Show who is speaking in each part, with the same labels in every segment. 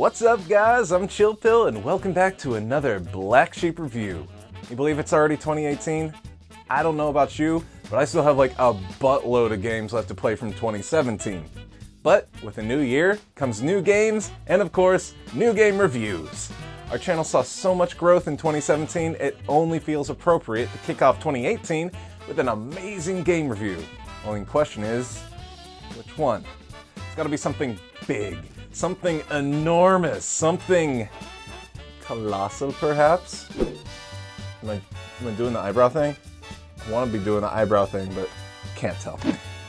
Speaker 1: What's up guys, I'm Chill Pill and welcome back to another Black Sheep review. You believe it's already 2018? I don't know about you, but I still have like a buttload of games left to play from 2017. But with a new year comes new games and of course, new game reviews. Our channel saw so much growth in 2017, it only feels appropriate to kick off 2018 with an amazing game review. Only question is, which one? It's gotta be something big. Something enormous, something colossal perhaps? Am I doing the eyebrow thing? I want to be doing the eyebrow thing, but can't tell.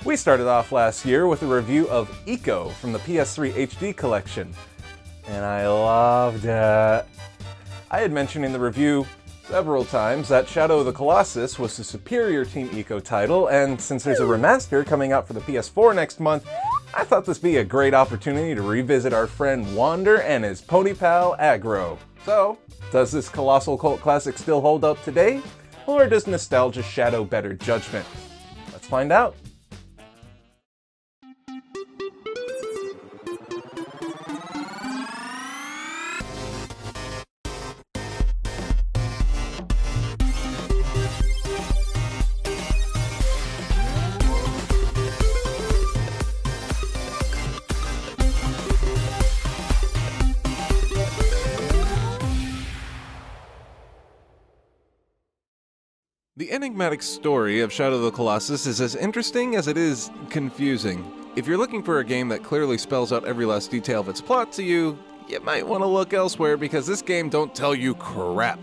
Speaker 1: We started off last year with a review of Eco from the PS3 HD collection, and I loved it. I had mentioned in the review several times that Shadow of the Colossus was the superior Team Eco title, and since there's a remaster coming out for the PS4 next month, I thought this would be a great opportunity to revisit our friend Wander and his pony pal Aggro. So, does this colossal cult classic still hold up today? Or does nostalgia shadow better judgment? Let's find out.
Speaker 2: The enigmatic story of Shadow of the Colossus is as interesting as it is confusing. If you're looking for a game that clearly spells out every last detail of its plot to you, you might want to look elsewhere because this game don't tell you crap.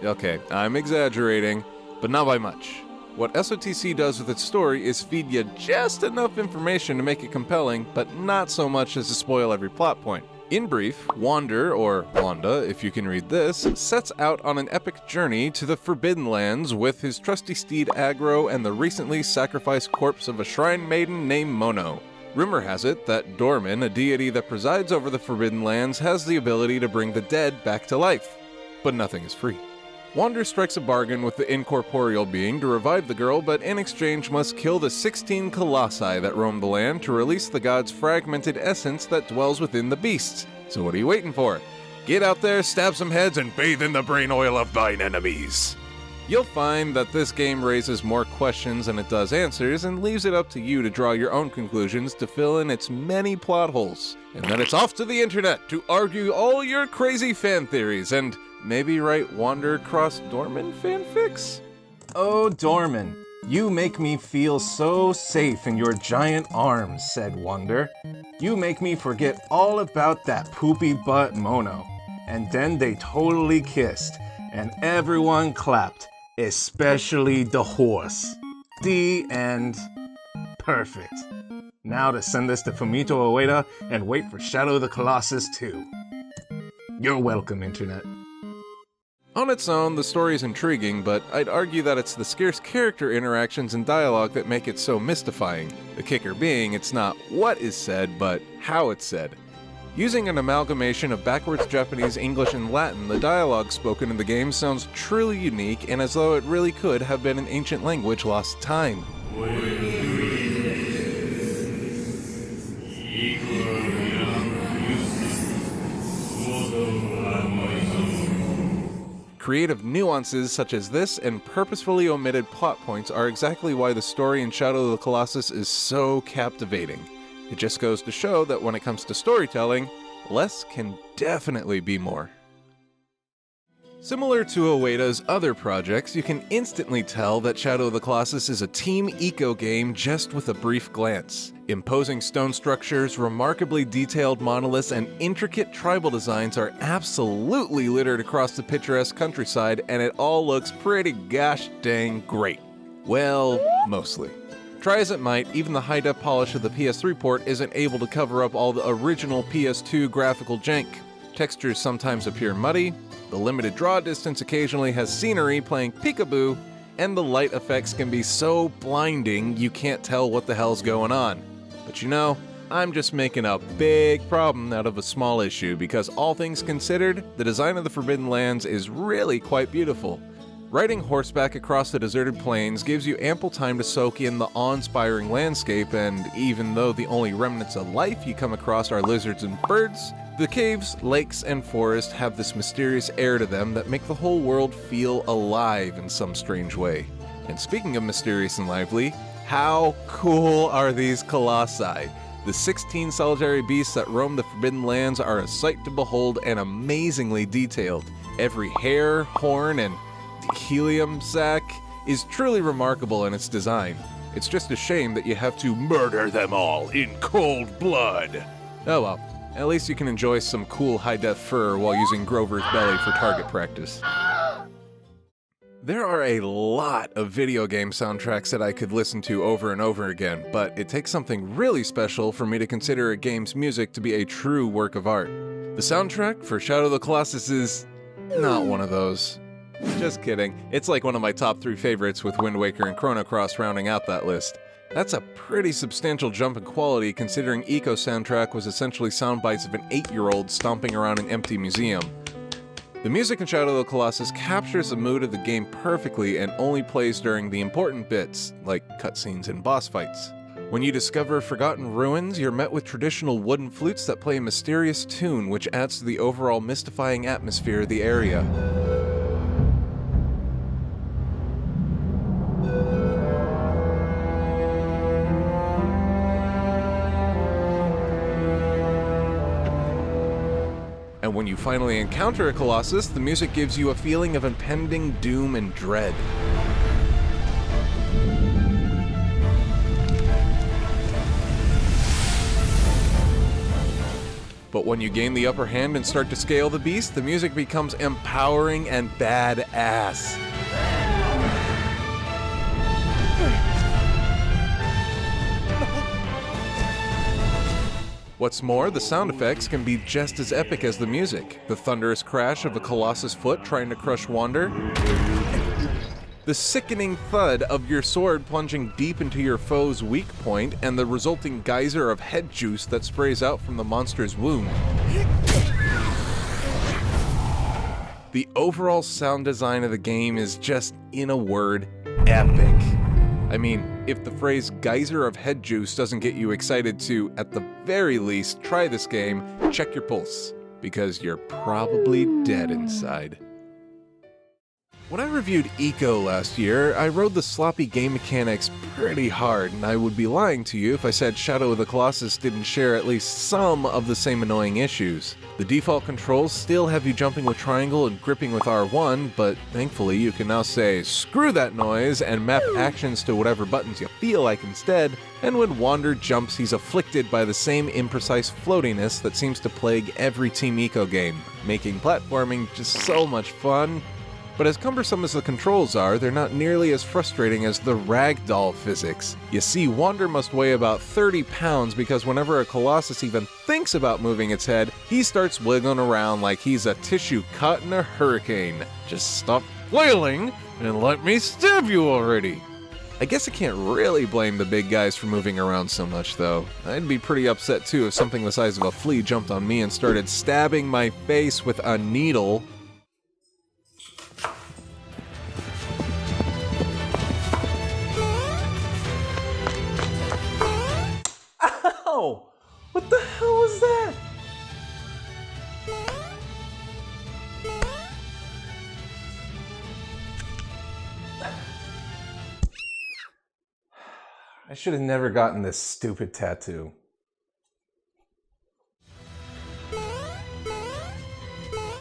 Speaker 2: Okay, I'm exaggerating, but not by much. What SOTC does with its story is feed you just enough information to make it compelling, but not so much as to spoil every plot point. In brief, Wander, or Wanda if you can read this, sets out on an epic journey to the Forbidden Lands with his trusty steed Aggro and the recently sacrificed corpse of a shrine maiden named Mono. Rumor has it that Dormin, a deity that presides over the Forbidden Lands, has the ability to bring the dead back to life. But nothing is free. Wander strikes a bargain with the incorporeal being to revive the girl, but in exchange must kill the 16 colossi that roam the land to release the god's fragmented essence that dwells within the beasts. So what are you waiting for? Get out there, stab some heads, and bathe in the brain oil of thine enemies. You'll find that this game raises more questions than it does answers, and leaves it up to you to draw your own conclusions to fill in its many plot holes. And then it's off to the internet to argue all your crazy fan theories, and maybe write Wander Cross Dormin fanfics?
Speaker 1: Oh, Dormin, you make me feel so safe in your giant arms, said Wander. You make me forget all about that poopy butt Mono. And then they totally kissed, and everyone clapped, especially the horse. The end. Perfect. Now to send this to Fumito Ueda and wait for Shadow of the Colossus 2. You're welcome, Internet.
Speaker 2: On its own, the story is intriguing, but I'd argue that it's the scarce character interactions and dialogue that make it so mystifying. The kicker being, it's not what is said, but how it's said. Using an amalgamation of backwards Japanese, English, and Latin, the dialogue spoken in the game sounds truly unique and as though it really could have been an ancient language lost to time. Creative nuances such as this and purposefully omitted plot points are exactly why the story in Shadow of the Colossus is so captivating. It just goes to show that when it comes to storytelling, less can definitely be more. Similar to Ueda's other projects, you can instantly tell that Shadow of the Colossus is a Team Eco game just with a brief glance. Imposing stone structures, remarkably detailed monoliths, and intricate tribal designs are absolutely littered across the picturesque countryside, and it all looks pretty gosh dang great. Well, mostly. Try as it might, even the high-def polish of the PS3 port isn't able to cover up all the original PS2 graphical jank. Textures sometimes appear muddy, the limited draw distance occasionally has scenery playing peekaboo, and the light effects can be so blinding you can't tell what the hell's going on. But you know, I'm just making a big problem out of a small issue because all things considered, the design of the Forbidden Lands is really quite beautiful. Riding horseback across the deserted plains gives you ample time to soak in the awe-inspiring landscape, and even though the only remnants of life you come across are lizards and birds, the caves, lakes, and forest have this mysterious air to them that make the whole world feel alive in some strange way. And speaking of mysterious and lively, how cool are these Colossi? The 16 solitary beasts that roam the Forbidden Lands are a sight to behold and amazingly detailed. Every hair, horn, and helium sac is truly remarkable in its design. It's just a shame that you have to murder them all in cold blood. Oh well, at least you can enjoy some cool high-def fur while using Grover's belly for target practice. There are a lot of video game soundtracks that I could listen to over and over again, but it takes something really special for me to consider a game's music to be a true work of art. The soundtrack for Shadow of the Colossus is not one of those. Just kidding. It's like one of my top 3 favorites, with Wind Waker and Chrono Cross rounding out that list. That's a pretty substantial jump in quality considering Ico's soundtrack was essentially sound bites of an 8-year-old stomping around an empty museum. The music in Shadow of the Colossus captures the mood of the game perfectly and only plays during the important bits, like cutscenes and boss fights. When you discover forgotten ruins, you're met with traditional wooden flutes that play a mysterious tune which adds to the overall mystifying atmosphere of the area. And when you finally encounter a Colossus, the music gives you a feeling of impending doom and dread. But when you gain the upper hand and start to scale the beast, the music becomes empowering and badass. What's more, the sound effects can be just as epic as the music. The thunderous crash of a Colossus foot trying to crush Wander, the sickening thud of your sword plunging deep into your foe's weak point, and the resulting geyser of head juice that sprays out from the monster's wound. The overall sound design of the game is just, in a word, epic. I mean, if the phrase geyser of head juice doesn't get you excited to, at the very least, try this game, check your pulse, because you're probably dead inside. When I reviewed Ico last year, I rode the sloppy game mechanics pretty hard, and I would be lying to you if I said Shadow of the Colossus didn't share at least some of the same annoying issues. The default controls still have you jumping with triangle and gripping with R1, but thankfully you can now say, screw that noise, and map actions to whatever buttons you feel like instead, and when Wander jumps, he's afflicted by the same imprecise floatiness that seems to plague every Team Ico game, making platforming just so much fun. But as cumbersome as the controls are, they're not nearly as frustrating as the ragdoll physics. You see, Wander must weigh about 30 pounds because whenever a Colossus even thinks about moving its head, he starts wiggling around like he's a tissue cut in a hurricane. Just stop flailing and let me stab you already! I guess I can't really blame the big guys for moving around so much, though. I'd be pretty upset too if something the size of a flea jumped on me and started stabbing my face with a needle.
Speaker 1: Ow! What the hell was that? I should have never gotten this stupid tattoo.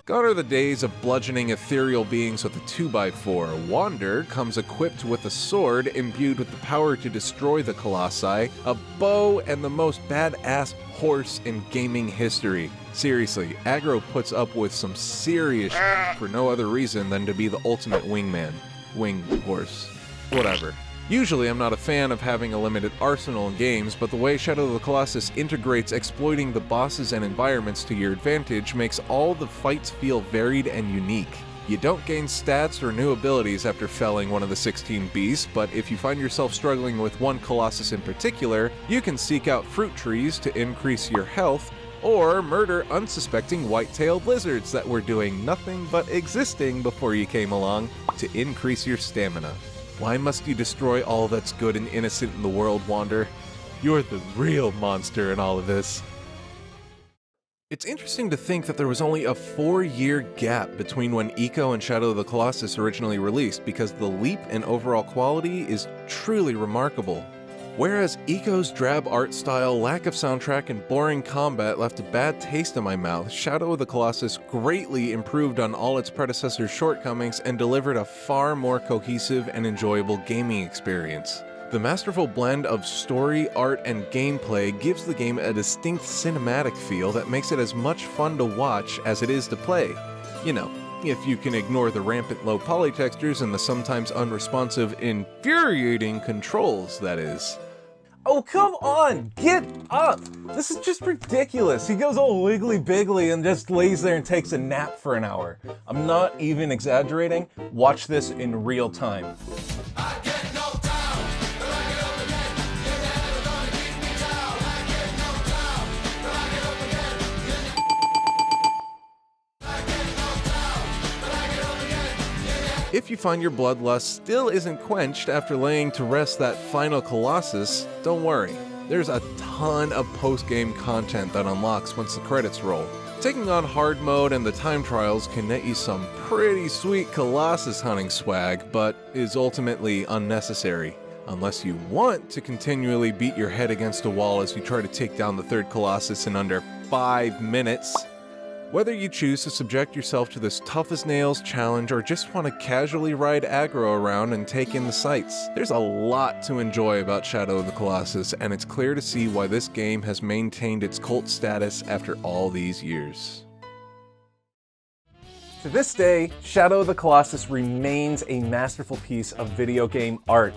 Speaker 2: Gone are the days of bludgeoning ethereal beings with a 2x4. Wander comes equipped with a sword imbued with the power to destroy the Colossi, a bow, and the most badass horse in gaming history. Seriously, Aggro puts up with some serious shit for no other reason than to be the ultimate wingman. Wing horse. Whatever. Usually I'm not a fan of having a limited arsenal in games, but the way Shadow of the Colossus integrates exploiting the bosses and environments to your advantage makes all the fights feel varied and unique. You don't gain stats or new abilities after felling one of the 16 beasts, but if you find yourself struggling with one Colossus in particular, you can seek out fruit trees to increase your health, or murder unsuspecting white-tailed lizards that were doing nothing but existing before you came along to increase your stamina. Why must you destroy all that's good and innocent in the world, Wander? You're the real monster in all of this. It's interesting to think that there was only a 4-year gap between when Ico and Shadow of the Colossus originally released, because the leap in overall quality is truly remarkable. Whereas Ico's drab art style, lack of soundtrack, and boring combat left a bad taste in my mouth, Shadow of the Colossus greatly improved on all its predecessor's shortcomings and delivered a far more cohesive and enjoyable gaming experience. The masterful blend of story, art, and gameplay gives the game a distinct cinematic feel that makes it as much fun to watch as it is to play. You know, if you can ignore the rampant low poly textures and the sometimes unresponsive, infuriating controls, that is.
Speaker 1: Oh, come on! Get up! This is just ridiculous. He goes all wiggly biggly and just lays there and takes a nap for an hour. I'm not even exaggerating. Watch this in real time.
Speaker 2: If you find your bloodlust still isn't quenched after laying to rest that final Colossus, don't worry. There's a ton of post-game content that unlocks once the credits roll. Taking on hard mode and the time trials can net you some pretty sweet Colossus hunting swag, but is ultimately unnecessary. Unless you want to continually beat your head against a wall as you try to take down the third Colossus in under 5 minutes. Whether you choose to subject yourself to this tough-as-nails challenge or just want to casually ride aggro around and take in the sights, there's a lot to enjoy about Shadow of the Colossus, and it's clear to see why this game has maintained its cult status after all these years.
Speaker 1: To this day, Shadow of the Colossus remains a masterful piece of video game art.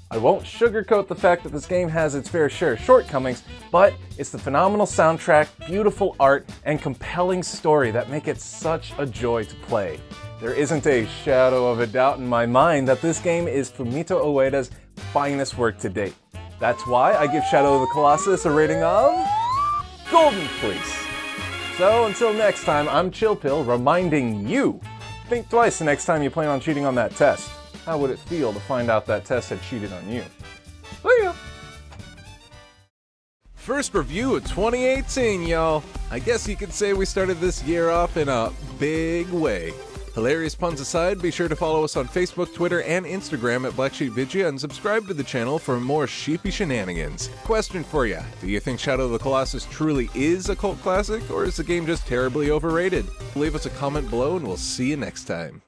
Speaker 1: I won't sugarcoat the fact that this game has its fair share of shortcomings, but it's the phenomenal soundtrack, beautiful art, and compelling story that make it such a joy to play. There isn't a shadow of a doubt in my mind that this game is Fumito Ueda's finest work to date. That's why I give Shadow of the Colossus a rating of Golden Fleece. So until next time, I'm Chill Pill reminding you, think twice the next time you plan on cheating on that test. How would it feel to find out that test had cheated on you? See ya!
Speaker 2: First review of 2018, y'all. I guess you could say we started this year off in a big way. Hilarious puns aside, be sure to follow us on Facebook, Twitter, and Instagram at Black Sheep Vidya and subscribe to the channel for more sheepy shenanigans. Question for ya, do you think Shadow of the Colossus truly is a cult classic, or is the game just terribly overrated? Leave us a comment below and we'll see you next time.